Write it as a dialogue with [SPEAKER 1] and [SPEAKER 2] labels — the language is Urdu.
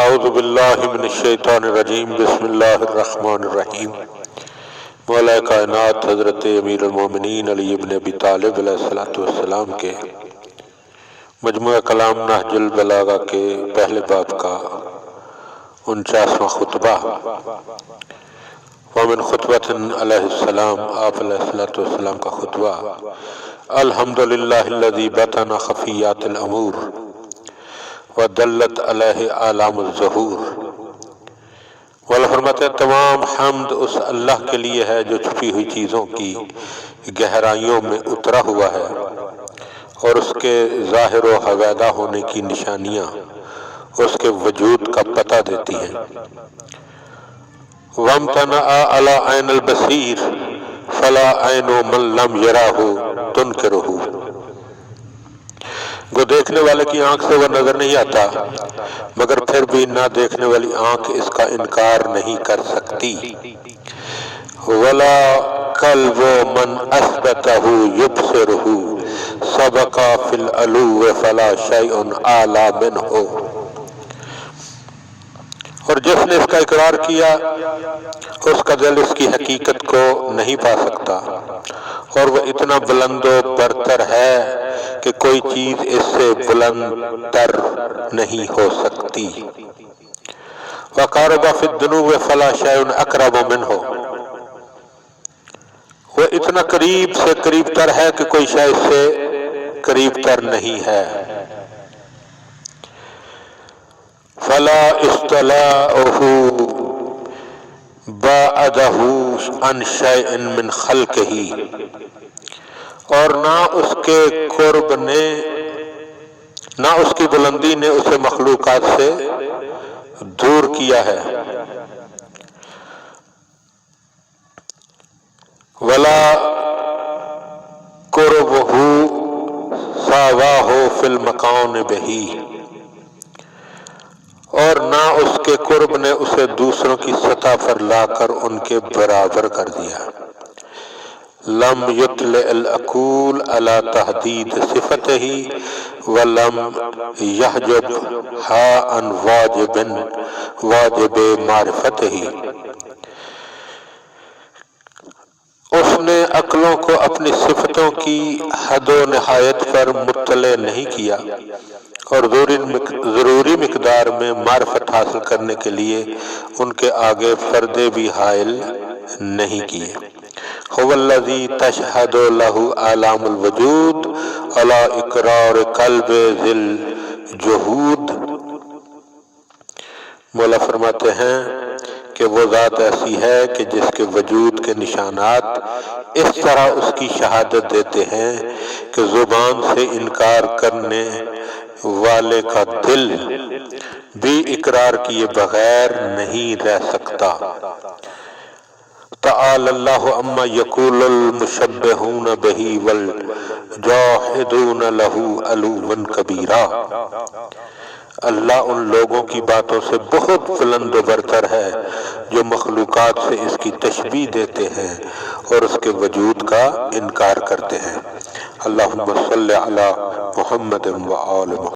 [SPEAKER 1] اعوذ باللہ من الشیطان الرجیم بسم اللہ الرحمن الرحیم۔ مولا کائنات حضرت امیر المومنین علی بن ابی طالب علیہ السلام کے مجموعہ کلام نہج البلاغہ کے پہلے باب کا 49واں خطبہ۔ ومن خطبۃ علیہ السلام، آپ علیہ السلام کا خطبہ: الحمدللہ الذی بطن خفیات الامور ودلت علیہ اعلام الظہور۔ مولا فرماتے ہیں تمام حمد اس اللہ کے لیے ہے جو چھپی ہوئی چیزوں کی گہرائیوں میں اترا ہوا ہے اور اس کے ظاہر و حویدہ ہونے کی نشانیاں اس کے وجود کا پتہ دیتی ہیں۔ وَامْتَنَعَ عَلَىٰ عَيْنِ الْبَصِيرِ فَلَا عَيْنُ مَنْ لَمْ يَرَاهُ تُنْكِرُهُ۔ گو دیکھنے والے کی آنکھ سے وہ نظر نہیں آتا، مگر پھر بھی نہ دیکھنے والی آنکھ اس کا انکار نہیں کر سکتی۔ وَلَا قَلْبُ مَنْ أَثْبَتَهُ يُبْصِرُهُ سَبَقَ فِي الْعُلُوِّ فَلَا شَيْءٌ أَعْلَىٰ مِنْهُ۔ اور جس نے اس کا اقرار کیا اس کا دل اس کی حقیقت کو نہیں پا سکتا، اور وہ اتنا بلند و برتر ہے کہ کوئی چیز اس سے بلند تر نہیں ہو سکتی۔ وَقَارَبَ فِي الدُّنُوِّ فَلَا شَيْءٌ أَقْرَبُ مِنْهُ۔ وہ اتنا قریب سے قریب تر ہے کہ کوئی شے اس سے قریب تر نہیں ہے۔ فَلَا اِسْتِلَاؤُهُ بَعْدَهُ عَنْ شَيْءٍ مِّنْ خَلْقِهِ۔ اور نہ اس کے قرب نے، نہ اس کی بلندی نے اسے مخلوقات سے دور کیا ہے۔ وَلَا قُرْبُهُ سَاوَاهُ فِي الْمَكَانِ بِهِ۔ اور نہ اس کے قرب نے اسے دوسروں کی سطح پر لا کر ان کے برابر کر دیا۔ لم یطلع العقول علی تحدید صفته ولم یحجبها عن واجب معرفته۔ اس نے عقلوں کو اپنی صفتوں کی حد و نہایت پر مطلع نہیں کیا اور ضروری مقدار میں معرفت حاصل کرنے کے لیے ان کے آگے پردے بھی حائل نہیں کیے۔ هو الذی تشہد لہ اعلام الوجود علی اقرار قلب ذی الجہود۔ مولا فرماتے ہیں کہ وہ ذات ایسی ہے کہ جس کے وجود کے نشانات اس طرح اس کی شہادت دیتے ہیں کہ زبان سے انکار کرنے والے کا دل بھی اقرار کیے بغیر نہیں رہ سکتا۔ تعالی اللہ عما یقول المشبہون بہ والجاحدون لہ علوا کبیرا۔ اللہ ان لوگوں کی باتوں سے بہت بلند و برتر ہے جو مخلوقات سے اس کی تشبیہ دیتے ہیں اور اس کے وجود کا انکار کرتے ہیں۔ اللہم صلی علی محمد و آل محمد۔